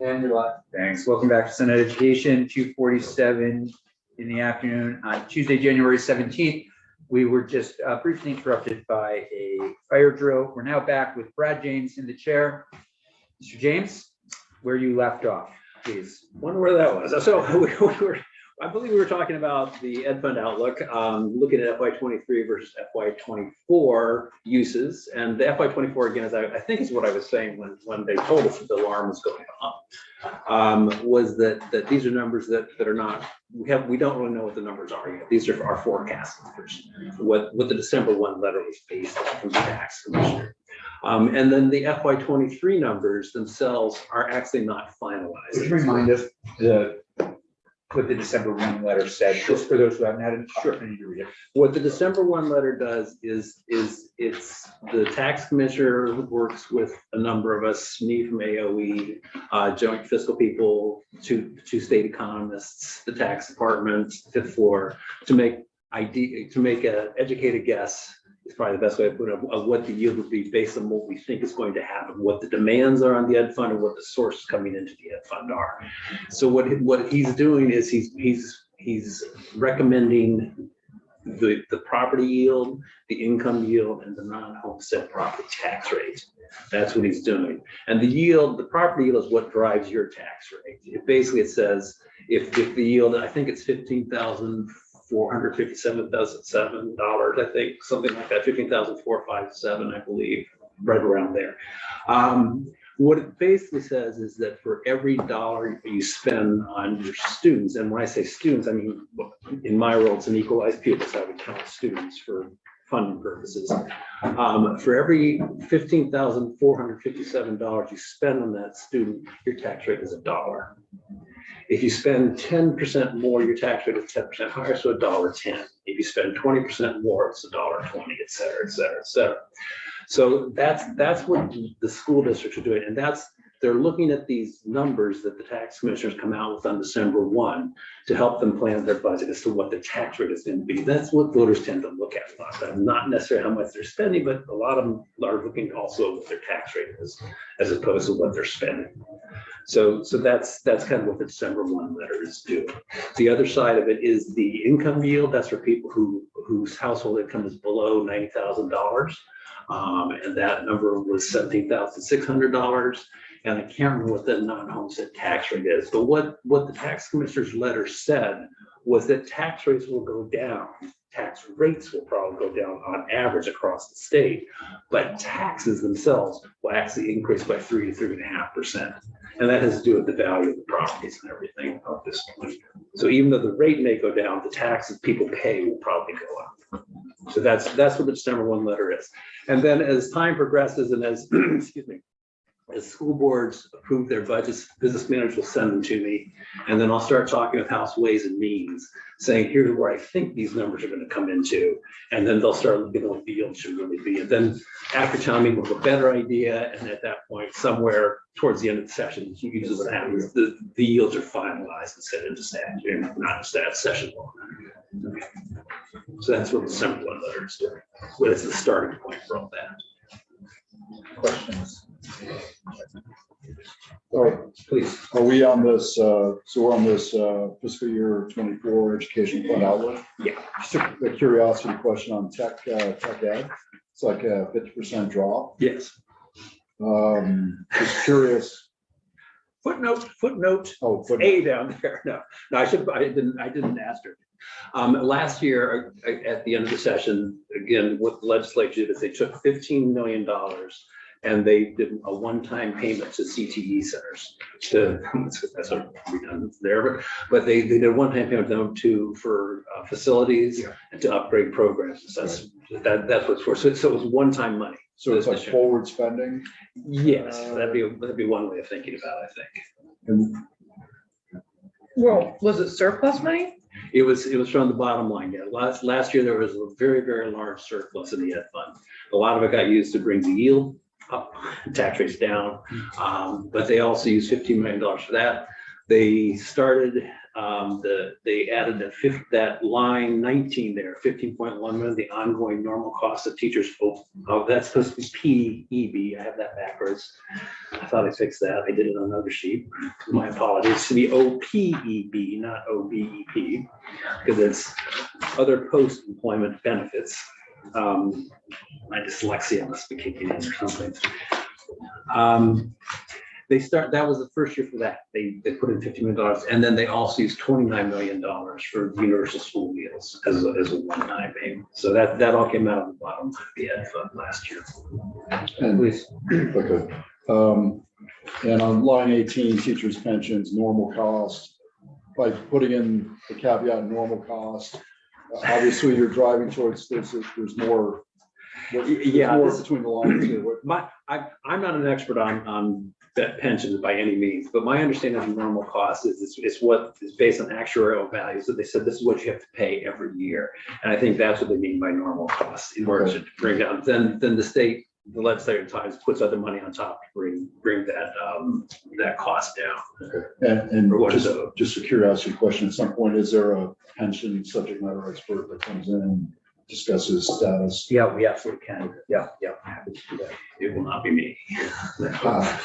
And you're live. Thanks. Welcome back to Senate Education, 2:47 in the afternoon on Tuesday, January 17th. We were just briefly interrupted by a fire drill. We're now back with Brad James in the chair. Mr. James, where you left off, please. Wonder where that was. So I believe we were talking about the Ed Fund outlook, looking at FY23 versus FY24 uses. And the FY24, again, as I think is what I was saying when they told us that the alarm was going off, was that these are numbers that are not, we don't really know what the numbers are yet. These are our forecast numbers, what the December 1 letter was based on from the tax commissioner. And then the FY23 numbers themselves are actually not finalized. Could you remind us what the December 1 letter said, just for those who haven't had an opportunity to read it? What the December 1 letter does is it's the tax commissioner works with a number of us, me from AOE, joint fiscal people, two state economists, the tax department, fifth floor, to make an educated guess. It's probably the best way to put it, of what the yield would be based on what we think is going to happen, what the demands are on the Ed Fund and what the sources coming into the Ed Fund are. So what he's doing is he's recommending the property yield, the income yield, and the non-homestead property tax rate. That's what he's doing. And the yield, the property yield, is what drives your tax rate. It says if the yield, I think it's $15,457.07, I think, something like that, $15,457, I believe, right around there. What it basically says is that for every dollar you spend on your students, and when I say students, I mean, in my role, it's an equalized pupil, so I would count students for funding purposes. For every $15,457 you spend on that student, your tax rate is $1. If you spend 10% more, your tax rate is 10% higher, so $1.10. If you spend 20% more, it's $1.20, et cetera, et cetera, et cetera. So that's what the school districts are doing, and they're looking at these numbers that the tax commissioners come out with on December 1 to help them plan their budget as to what the tax rate is going to be. That's what voters tend to look at a lot. Not necessarily how much they're spending, but a lot of them are looking also at what their tax rate is, as opposed to what they're spending. So that's kind of what the December 1 letter is doing. The other side of it is the income yield. That's for people whose household income is below $90,000. And that number was $17,600. And I can't remember what the non-homestead tax rate is. But what the tax commissioner's letter said was that tax rates will go down. Tax rates will probably go down on average across the state, but taxes themselves will actually increase by 3 to 3.5%. And that has to do with the value of the properties and everything at this point. So even though the rate may go down, the taxes people pay will probably go up. So that's what the December 1 letter is. And then as time progresses and as, excuse me, as school boards approve their budgets, business managers will send them to me. And then I'll start talking with House Ways and Means, saying, here's where I think these numbers are going to come into. And then they'll start looking at what the yield should really be. And then after town meeting, we'll have a better idea. And at that point, somewhere towards the end of the session, usually what happens, the yields are finalized and set into statute, not session law. Okay. So that's what the December 1 letter is doing. What is the starting point for all that? Questions? All right, Please. are we on this, so we're on this fiscal year 24 education fund outlook? Yeah. Just a curiosity question on tech ed. It's like a 50% drop. Yes. Just curious. Footnote. Oh, A down there. No, I didn't ask her. Last year at the end of the session, again, what the legislature did is they took $15 million and they did a one-time payment to CTE centers. That's a redundant there, but they did a one-time payment for facilities and to upgrade programs. So that's what's for. So it was one-time money. So it's like forward spending? Yes, that'd be one way of thinking about it, I think. And Well, was it surplus money? It was from the bottom line. Yeah, last year there was a very, very large surplus in the Ed Fund. A lot of it got used to bring the yield up, tax rates down, but they also used $15 million for that. They started, they added that line 19 there, 15.1 million, the ongoing normal cost of teachers. Oh, that's supposed to be PEB. I have that backwards. I thought I fixed that. I did it on another sheet. My apologies. To be OPEB, not OBEP, because it's other post-employment benefits. My dyslexia must be kicking in or something. That was the first year for that. They put in $50 million, and then they also used $29 million for universal school meals as a one-time payment. So that all came out of the bottom of the ed fund last year. And, Please. okay. And on line 18, teachers' pensions, normal cost, by putting in the caveat normal cost, obviously you're driving towards this, there's more. Yeah, more this- between the lines here. I'm not an expert on pensions by any means, but my understanding of normal cost is it's what is based on actuarial values that they said this is what you have to pay every year. And I think that's what they mean by normal costs in order to bring down, then the legislature at times puts other money on top to bring that cost down. Okay. And Or what is just a curiosity question, at some point, is there a pension subject matter expert that comes in and discusses status? Yeah, we absolutely can. Yeah. Happy to do that. It will not be me. Ah,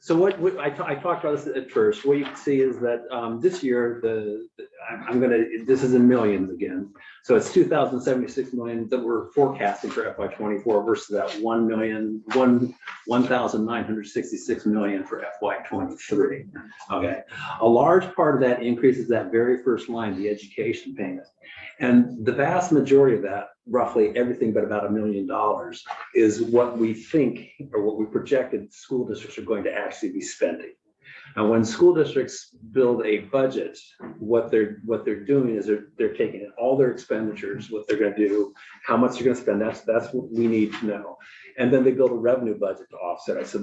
So what I talked about this at first. What you can see is that this year this is in millions again. So it's 2,076 million that we're forecasting for FY24 versus that 1,966 million for FY23. Okay, a large part of that increase is that very first line, the education payment. And the vast majority of that, roughly everything but about $1 million, is what we think or what we projected school districts are going to actually be spending. And when school districts build a budget, what they're doing is they're taking in all their expenditures, what they're going to do, how much they're going to spend. That's what we need to know. And then they build a revenue budget to offset it. So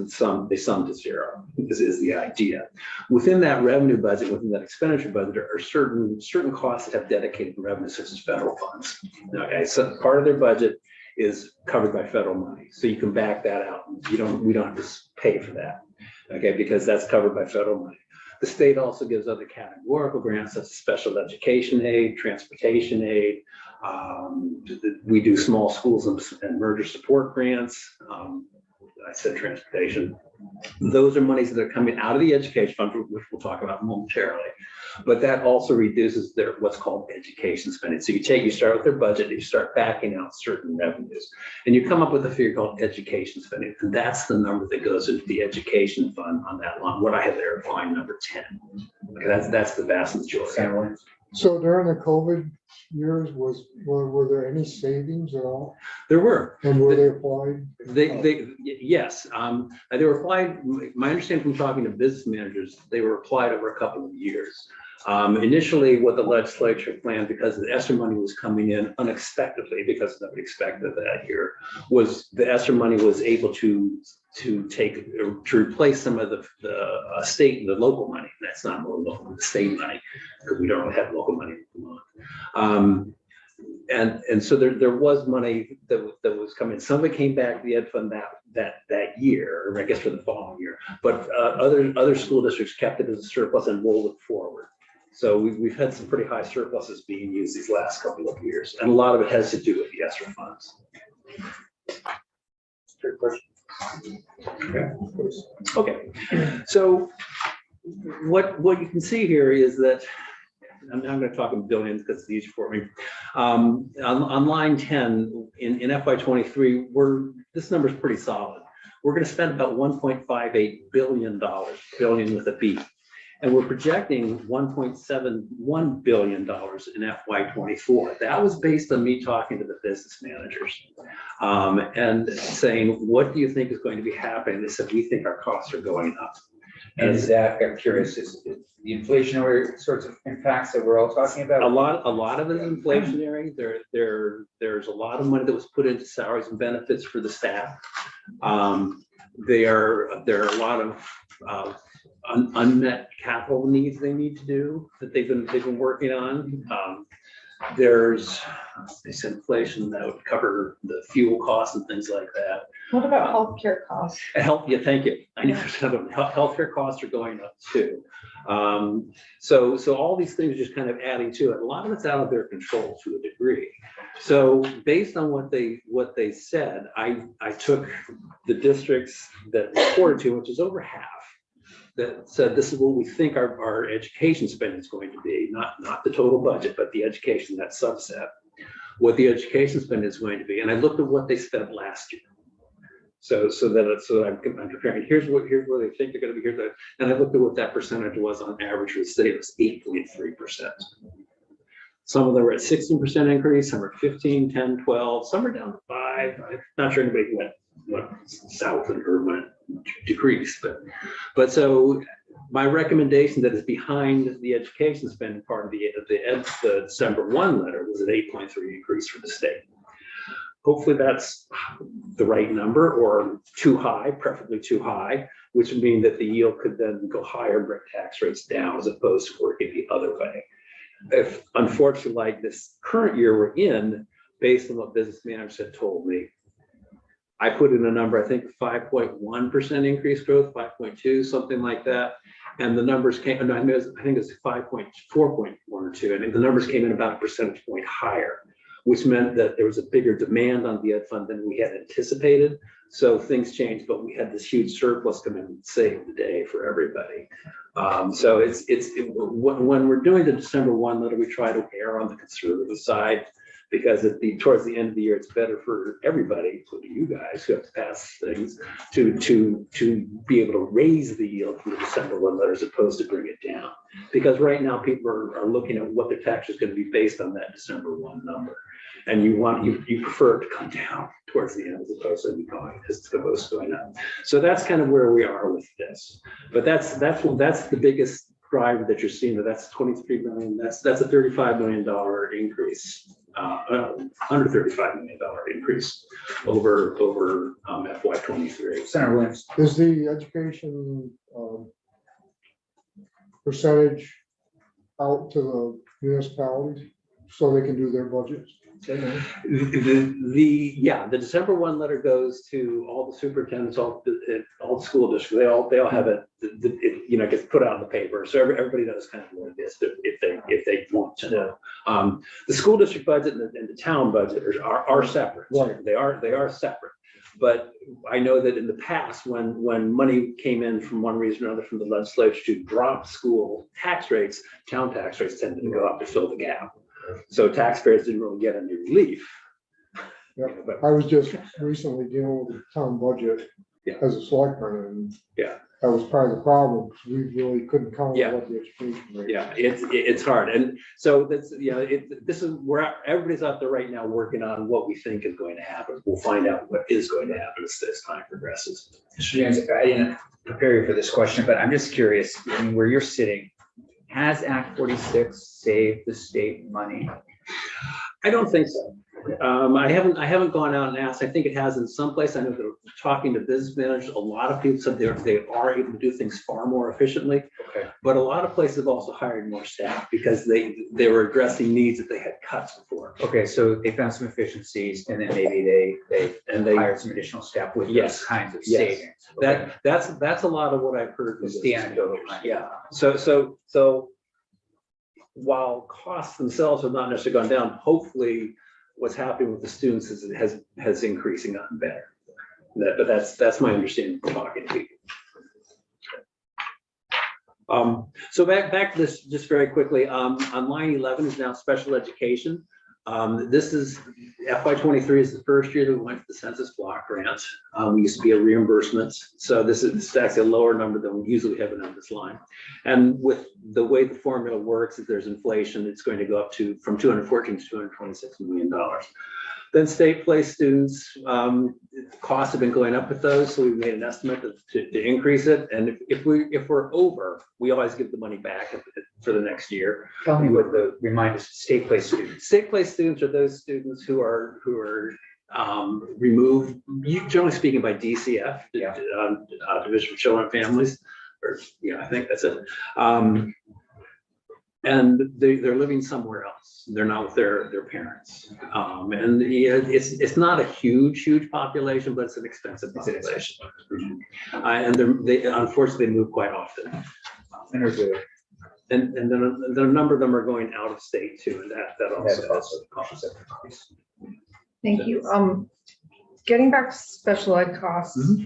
they sum to zero. This is the idea. Within that revenue budget, within that expenditure budget, there are certain costs that have dedicated revenue, such as federal funds. Okay, so part of their budget is covered by federal money. So you can back that out. We don't have to pay for that. Okay, because that's covered by federal money. The state also gives other categorical grants such as special education aid, transportation aid. We do small schools and merger support grants. I said transportation. Those are monies that are coming out of the education fund, which we'll talk about momentarily. But that also reduces their what's called education spending. So you start with their budget, you start backing out certain revenues, and you come up with a figure called education spending. And that's the number that goes into the education fund on that line. What I have there, line number 10. Okay, that's the vast majority. So during the COVID years, were there any savings at all? There were. And were they applied? Yes, they were applied. My understanding from talking to business managers, they were applied over a couple of years. Initially, what the legislature planned, because the ESSER money was coming in unexpectedly, because nobody expected that year, was the ESSER money was able to replace some of the state and the local money. That's not more local, the state money, because we don't really have local money in Vermont. And so there was money that was coming. Some of it came back to the ed fund that year, or I guess for the following year. But other school districts kept it as a surplus and rolled it forward. So we've had some pretty high surpluses being used these last couple of years, and a lot of it has to do with the ESSER funds. Good question. Okay. So what you can see here is that I'm going to talk in billions because it's easy for me. On line 10 in FY23, this number is pretty solid. We're going to spend about $1.58 billion, billion with a B. And we're projecting $1.71 billion in FY24. That was based on me talking to the business managers and saying, what do you think is going to be happening? They said, we think our costs are going up. And is that, I'm curious, is the inflationary sorts of impacts that we're all talking about? A lot of it is inflationary. There's a lot of money that was put into salaries and benefits for the staff. There are a lot of unmet capital needs they need to do that they've been working on. There's this inflation that would cover the fuel costs and things like that. What about healthcare costs? Yeah, thank you. 90% of them, healthcare costs are going up too. So all these things are just kind of adding to it. A lot of it's out of their control to a degree. So based on what they said, I took the districts that reported to, which is over half, that said this is what we think our education spending is going to be, not the total budget, but the education, that subset, what the education spend is going to be. And I looked at what they spent last year. So I'm comparing, here's where they think they're going to be, and I looked at what that percentage was on average for the state. It was 8.3%. Some of them were at 16% increase, some are 15, 10, 12, some are down to 5. I'm not sure anybody went south or went decreased, but so my recommendation that is behind the education spending part of the December 1 letter was an 8.3 increase for the state. Hopefully that's the right number, or too high, preferably too high, which would mean that the yield could then go higher, bring tax rates down, as opposed to working the other way. If unfortunately, like this current year we're in, based on what business managers had told me, I put in a number, I think 5.1% increase growth, 5.2, something like that. And the numbers came, I think it's 5.4.1 or 2, and the numbers came in about a percentage point higher, which meant that there was a bigger demand on the ed fund than we had anticipated. So things changed, but we had this huge surplus come in and save the day for everybody. So when we're doing the December 1 letter, we try to err on the conservative side, because towards the end of the year, it's better for everybody, including you guys who have to pass things, to be able to raise the yield from the December 1 letter as opposed to bring it down. Because right now people are looking at what their tax is going to be based on that December 1 number. And you prefer it to come down towards the end as opposed to going up. So that's kind of where we are with this. But that's the biggest driver that you're seeing. That's 23 million. That's a $35 million increase, under $35 million increase over FY23. Senator Williams. Is the education percentage out to the municipalities so they can do their budgets? The December 1 letter goes to all the superintendents, all the school districts. They all have it. It gets put out in the paper, so everybody knows kind of what it is if they want to know. The school district budget and the town budget are separate. Right. They are separate. But I know that in the past, when money came in from one reason or another from the legislature to drop school tax rates, town tax rates tended to go up to fill the gap. So taxpayers didn't really get any relief. Yep. I was just recently dealing with the town budget as a selectman, and that was part of the problem, because we really couldn't count what the education rate. Yeah, it's hard, and so that's this is where everybody's out there right now working on what we think is going to happen. We'll find out what is going to happen as time progresses. Mr. James, I didn't prepare you for this question, but I'm just curious, where you're sitting, has Act 46 saved the state money? I don't think so. I haven't gone out and asked. I think it has in some place. I know that talking to business managers, a lot of people said they are able to do things far more efficiently. Okay. But a lot of places have also hired more staff because they were addressing needs that they had cuts before. Okay, so they found some efficiencies, and then maybe they hired some additional staff with those kinds of savings. Okay. That's a lot of what I've heard. It's the anecdotal. Yeah. So while costs themselves have not necessarily gone down, hopefully what's happening with the students is it has increasing, gotten better. But that's my understanding from talking to people. So back to this just very quickly. On line 11 is now special education. This is FY23 is the first year that we went to the census block grant. We used to be a reimbursement. So this is actually a lower number than we usually have on this line. And with the way the formula works, if there's inflation, it's going to go up from 214 to $226 million. Then state place students, costs have been going up with those, so we made an estimate to increase it. And if we're over, we always give the money back for the next year. Tell me what remind us, state place students. State place students are those students who are removed, generally speaking, by DCF, Division of Children and Families, or I think that's it. and they're living somewhere else. They're not with their parents. And yeah, it's not a huge population, but it's an expensive population. And they unfortunately move quite often. And there's a And then a number of them are going out of state too, and that also costs. Thank you. Getting back to special ed costs.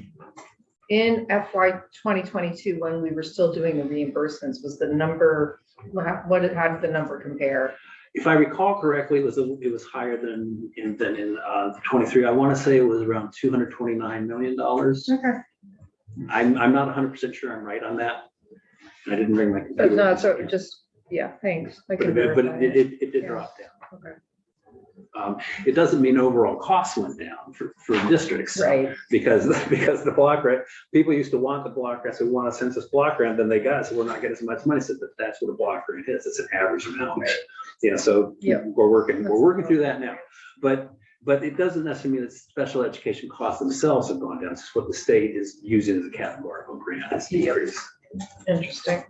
In FY 2022, when we were still doing the reimbursements, was the number, how did the number compare? If I recall correctly, it was higher than in 23. I want to say it was around $229 million. Okay. I'm not 100% sure I'm right on that. I didn't bring my computer. But no, so just, yeah, thanks. I But can verify it. it did Yeah. drop down. Okay. It doesn't mean overall costs went down for districts. Right. Because the block grant, people used to want the block grant, so we want a census block grant, then they got it, so we're not getting as much money. So that's what a block grant is. It's an average amount. Yeah, so Yep. we're working through that now. But it doesn't necessarily mean that special education costs themselves have gone down. It's just what the state is using as a categorical grant has decreased. Interesting.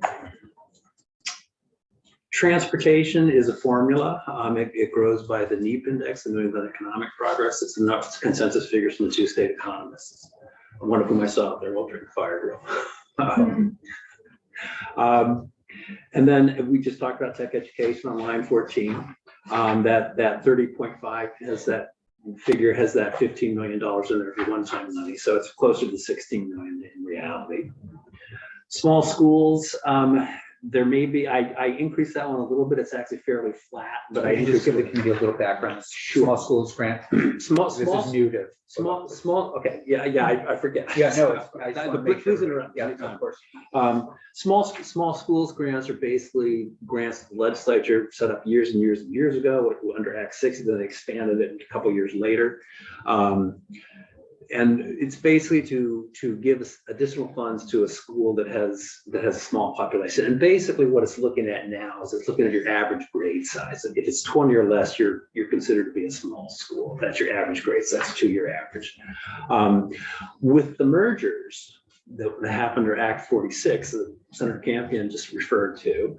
Transportation is a formula. It grows by the NEEP index, the New England Economic Progress. It's enough consensus figures from the two state economists, one of whom I saw out there while during the fire drill. And then we just talked about tech education on line 14. That 30.5 has that figure, has that $15 million in there for one-time money. So it's closer to 16 million in reality. Small schools, there may be, I increased that one a little bit. It's actually fairly flat, but I I just increased give the community a little background. Sure. Small schools grant. small, This is new to. small, okay, yeah, I forget. Yeah, no, I just wanna make Please sure. interrupt. Yeah, anytime. of course. Small schools grants are basically grants the legislature set up years and years and years ago under Act 60, then they expanded it a couple years later. And it's basically to give us additional funds to a school that has a small population. And basically what it's looking at now is it's looking at your average grade size. If it's 20 or less, you're considered to be a small school. That's your average grade size, 2-year average. With the mergers that happened under Act 46, that Senator Campion just referred to,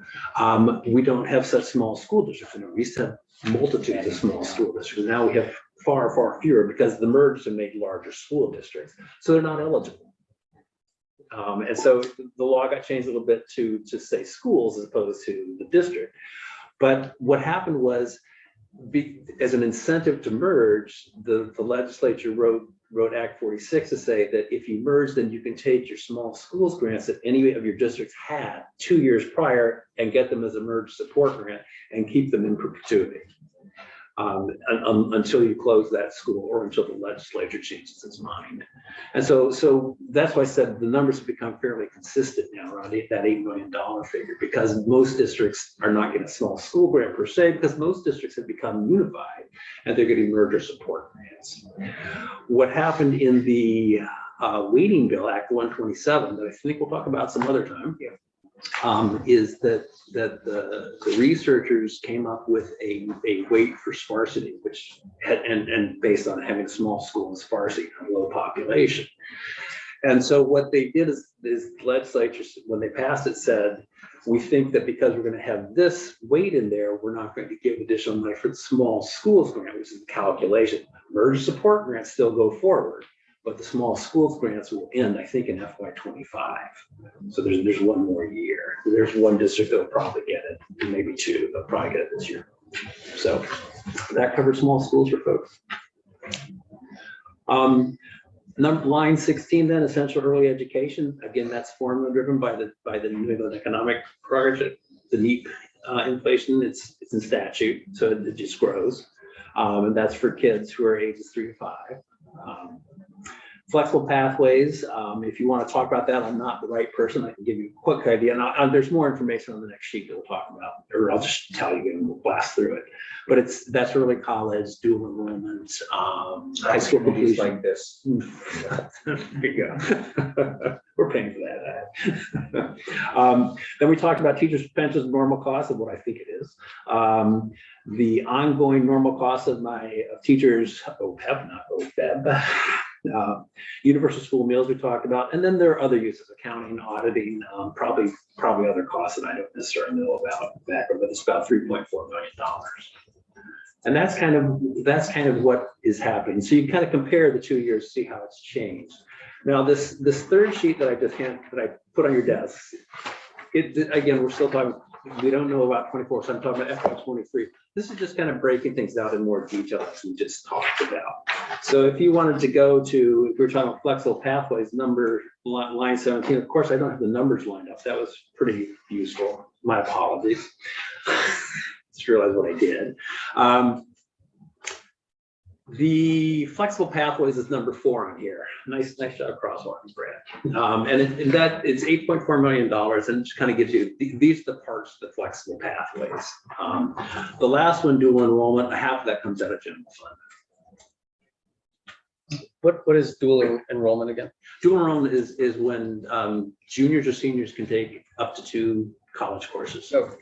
we don't have such small school districts anymore. We used to have multitudes of small school districts. Now we have far fewer because the merged have made larger school districts, so they're not eligible. And so the law got changed a little bit to say schools as opposed to the district. But what happened was, as an incentive to merge, the legislature wrote Act 46 to say that if you merge, then you can take your small schools grants that any of your districts had 2 years prior and get them as a merged support grant and keep them in perpetuity. Until you close that school or until the legislature changes its mind. And so that's why I said the numbers have become fairly consistent now around that $8 million figure, because most districts are not getting a small school grant per se, because most districts have become unified and they're getting merger support grants. What happened in the waiting bill, Act 127, that I think we'll talk about some other time, is that the researchers came up with a weight for sparsity, which and based on having a small school and sparsity and low population. And so what they did is legislature, when they passed it, said, we think that because we're going to have this weight in there, we're not going to give additional money for the small schools grant, which is the calculation. Merger support grants still go forward, but the small schools grants will end, I think, in FY25. So there's one more year. There's one district that'll probably get it, and maybe two, they'll probably get it this year. So that covers small schools for folks. Line 16 then, essential early education. Again, that's formula driven by the New England Economic Progress, the NEEP inflation. It's in statute, so it just grows. And that's for kids who are ages 3 to 5. Flexible pathways, if you want to talk about that, I'm not the right person. I can give you a quick idea. And there's more information on the next sheet that we'll talk about, or I'll just tell you and we'll blast through it. But that's early college, dual enrollment, high school completion. Like this. There you go. We're paying for that. Then we talked about teachers' pensions, normal costs of what I think it is. The ongoing normal costs of teachers, OPEB, not OPEB. Universal school meals we talked about, and then there are other uses, accounting, auditing, probably other costs that I don't necessarily know about back, but it's about $3.4 million. And that's kind of what is happening. So you kind of compare the 2 years, see how it's changed. Now this third sheet that I put on your desk, again, we're still talking, we don't know about 24, so I'm talking about FY23. This is just kind of breaking things out in more detail as we just talked about. So if you wanted to go to, if we're talking about flexible pathways, line 17, of course, I don't have the numbers lined up. That was pretty useful. My apologies. Just realized what I did. The flexible pathways is number 4 on here. Nice job crosswalking, Brad. And that it's $8.4 million, and it just kind of gives you these are the parts of the flexible pathways. The last one, dual enrollment, half of that comes out of general fund. What is dual enrollment again? Dual enrollment is when juniors or seniors can take up to 2 college courses. Okay.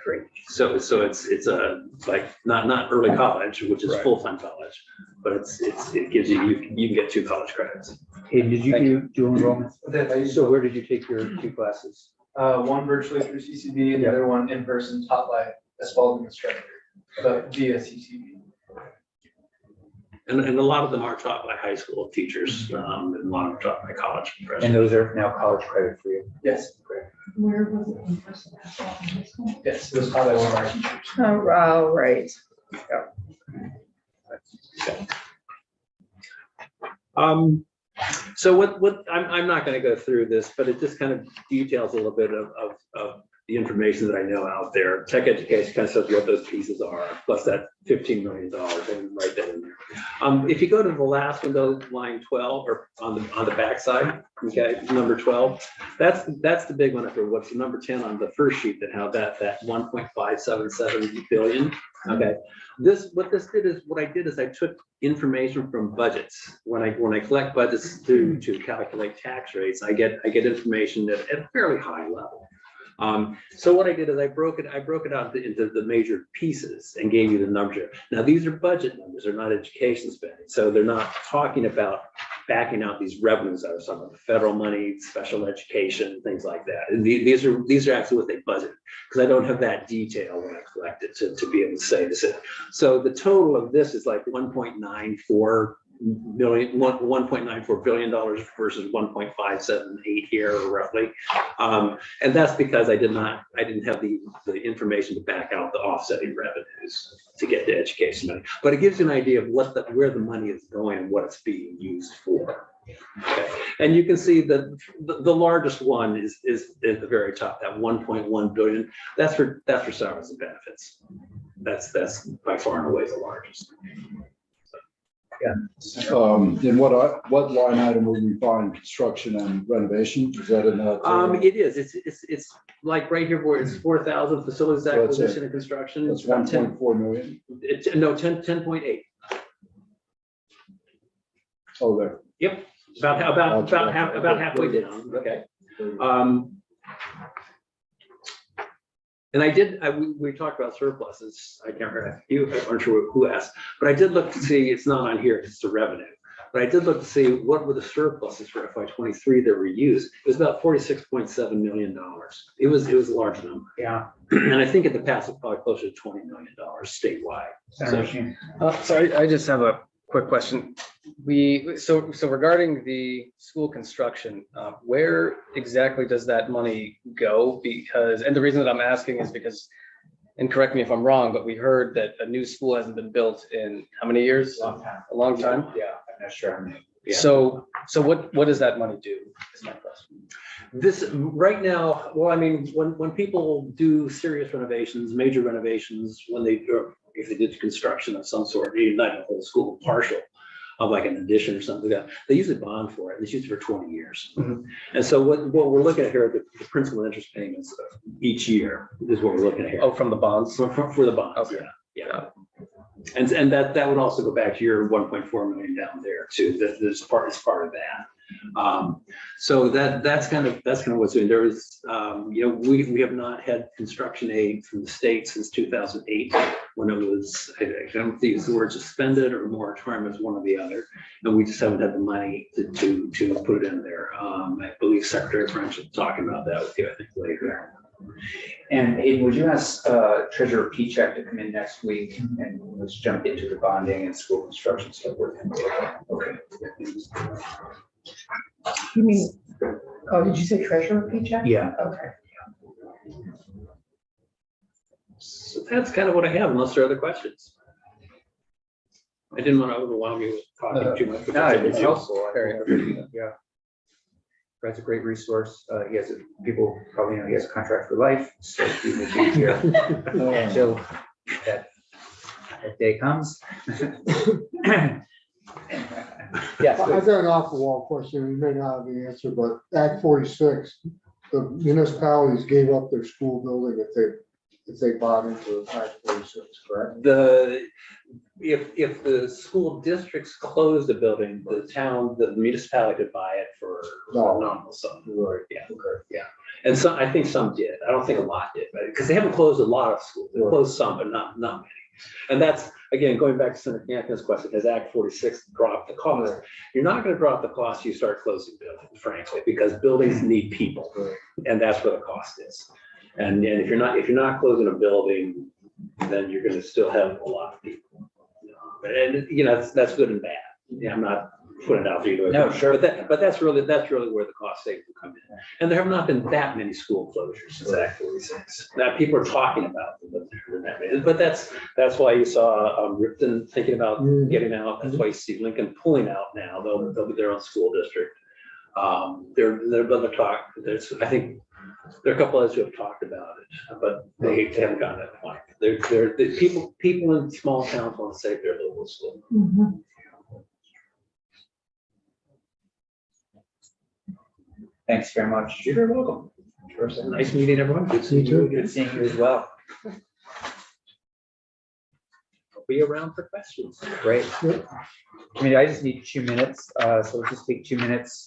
Great. So it's a like not early college, which is Right. full-time college, but it gives you can get 2 college credits. Hayden, did you Thank do dual enrollment? I So where did you take your 2 classes? one virtually through CCB and the other one in person taught by a Spalding instructor, but via CCB. And a lot of them are taught by high school teachers, and a lot of them are taught by college And professors. those are now college credit for you. Yes, Where was it in person? At Baldwin High School? yes, it was taught by one of our teachers. Oh, right. So what I'm not going to go through this, but it just kind of details a little bit of the information that I know out there. Tech education kind of says what those pieces are, plus that $15 million, and write that in there. If you go to the last window, line 12, or on the back side, okay, number 12, that's the big one up there. What's the number 10 on the first sheet, that how that 1.577 billion. Okay, what I did is I took information from budgets. When I collect budgets to calculate tax rates, I get information at a fairly high level. So what I did is I broke it out into the major pieces and gave you the numbers. Now these are budget numbers, they're not education spending. So they're not talking about backing out these revenues out of some of the federal money, special education, things like that. And these are actually what they budgeted, because I don't have that detail when I collect it to be able to say this. So the total of this is like $1.94 billion versus 1.578 here roughly. And that's because I didn't have the information to back out the offsetting revenues to get the education money. But it gives you an idea of where the money is going and what it's being used for. Okay. And you can see that the largest one is at the very top, that 1.1 billion. That's for salaries and benefits. That's by far and away the largest. In what line item would we find construction and renovation? Is that in that? It is. It's like right here where it's 4,000 facilities So that's acquisition and construction. That's 1.4 million. No, 10.8. Oh, there. Yep. About halfway down. Okay. And we talked about surpluses. I can't remember, I'm sure who asked, but I did look to see, it's not on here, it's the revenue. But I did look to see what were the surpluses for FY23 that were used. It was about $46.7 million. It was a large number. Yeah. And I think in the past, it's probably closer to $20 million statewide. Senator Machine. So I just have a quick question. So regarding the school construction, where exactly does that money go? And the reason that I'm asking is because, and correct me if I'm wrong, but we heard that a new school hasn't been built in how many years? Long time. A long time. Yeah, I'm not sure. how many. Yeah. So what does that money do? Is my question. This right now, well, I mean, when people do serious renovations, major renovations, if they did construction of some sort, not a whole school, partial of like an addition or something like that, they usually bond for it. It's usually for 20 years. Mhm. And so what we're looking at here, the principal and interest payments each year is what we're looking at here. Oh, from the bonds? For the bonds, Okay. yeah. And that would also go back to your 1.4 million down there too. That is part of that. So that's kind of what's doing. There is, we have not had construction aid from the state since 2008, when it was, I don't use the word suspended or moratorium, as one or the other. And we just haven't had the money to put it in there. I believe Secretary French is talking about that with you, I think, later. And Hayden, would you ask Treasurer Pichek to come in next week and let's jump into the bonding and school construction stuff with him? Okay. You mean, oh, did you say treasurer paycheck? Yeah. Okay. So that's kind of what I have, unless there are other questions. I didn't want to overwhelm you with talking too much. No, it's helpful. Yeah. Brad's a great resource. He has, people probably know he has a contract for life, so he will be here until that day comes. Yes, I've got an off the wall question, you may not have the answer, but Act 46, the municipalities gave up their school building if they bought into Act 46, correct? If the school districts closed the building, the municipality could buy it for a nominal sum. Right. Yeah. And some, I think some did. I don't think a lot did, because they haven't closed a lot of schools. They closed some, but not many. And that's, again, going back to Senator Anthony's question, has Act 46 dropped the cost? You're not going to drop the cost, you start closing buildings, frankly, because buildings need people. And that's where the cost is. And if you're not closing a building, then you're going to still have a lot of people. And that's good and bad. Yeah, I'm not putting it out there. No, sure. But that's really where the cost savings will come in. And there have not been that many school closures since Act 46. Now people are talking about them, but there haven't that many. But that's why you saw Ripton thinking about getting out. That's why you see Lincoln pulling out now. They'll be their own school district. They're other talk. I think there are a couple others who have talked about it, but they haven't gotten that point. People in small towns want to save their local school. Mhm. thanks very much. You're very welcome. Nice meeting everyone. Good seeing you. Good seeing you as well. I'll be around for questions. Great. I mean, I just need 2 minutes, so we'll just take 2 minutes